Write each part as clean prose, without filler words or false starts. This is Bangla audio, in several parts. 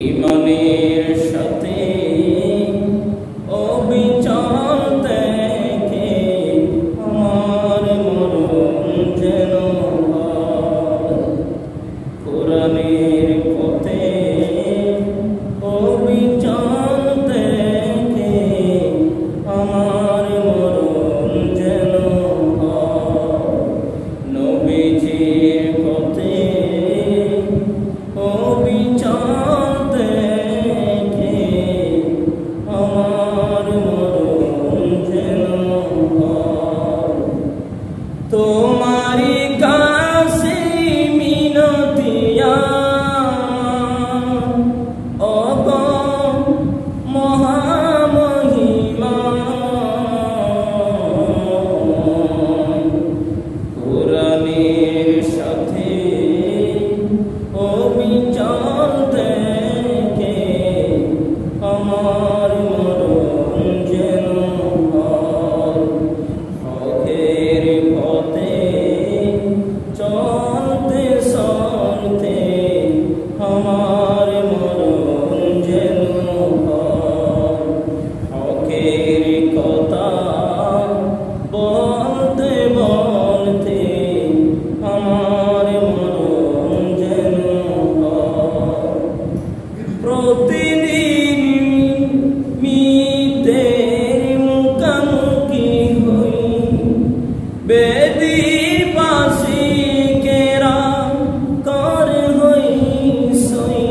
ইমানের সাথে অবিচল থেকে আমার মরণ যেন কোরআনের পথে অবিচল থেকে আমার মরণ যেন নবীজির পথে অবিচল তোমারি কাছে মিনতিয়া অগ মহামহিমা কোরআনের সাথে অবিচল থেকে আমার মরণ যেন হকের পথে চলতে চলতে আমার মরণ যেন হকের কথা বলতে বলতে আমার মরণ যেন প্রতিদিন মিতের মুখামুখি হই বেদির পাশে কেরা কর হই সই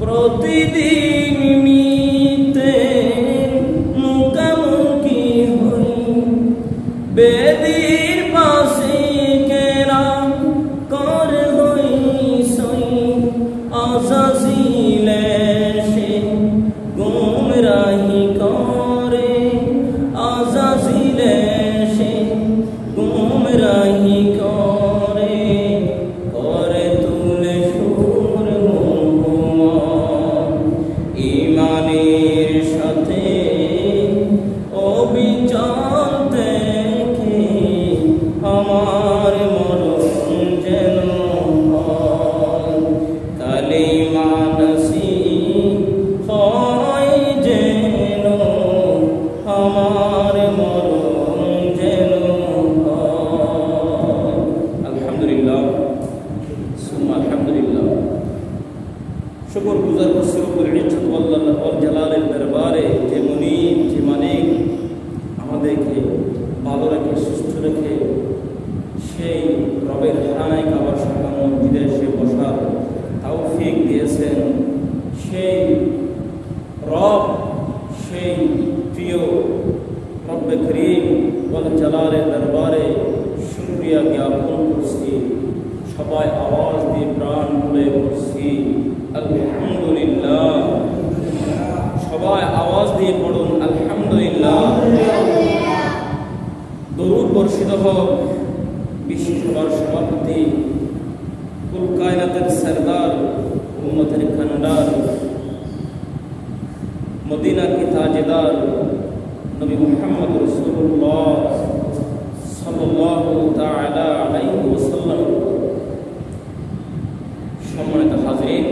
প্রতিদিন মিতের মুখামুখি হই বেদির পাশে কেরা কর হই সই আসাসিলে সে গুমরাহি করে আসাসিলে সে গুমরাহি করে করে তুলে সুর ইমানের সাথে অবিচল থেকে আমার মরণ যেন কালিমা নসিব হয় যেন আমার মরণ যেন আলহামদুলিল্লাহ সুম্মা আলহামদুলিল্লাহ শুকর গুজার করছি রব্বুল ইজ্জত ওয়াল জালালের দরবারে যে মুনিব যে মালিক আমাদেরকে ভালো রেখে সুস্থ রেখে সেই রবের হানায় কাবা শাখা মসজিদে এসে বসার তৌফিক দিয়েছেন সেই রব সেই প্রিয় রব্বে করিম ওয়াল জালালের দরবারে শুকরিয়া জ্ঞাপন করছি সবাই আওয়াজ দিয়ে প্রাণ খুলে বলছি আলহামদুলিল্লাহ সবাই আওয়াজ দিয়ে পড়ুন আলহামদুলিল্লাহ দরুদ বর্ষিত হোক বিশ্বসভার সভাপতি কুল কায়নাতের সরদার উম্মতের খানদার মদিনা কি তাজেদার নবী মুহাম্মদ রাসূলুল্লাহ সাল্লাল্লাহু তাআলা আলাইহি ওয়াসাল্লাম সম্মানিত হাজিরিন।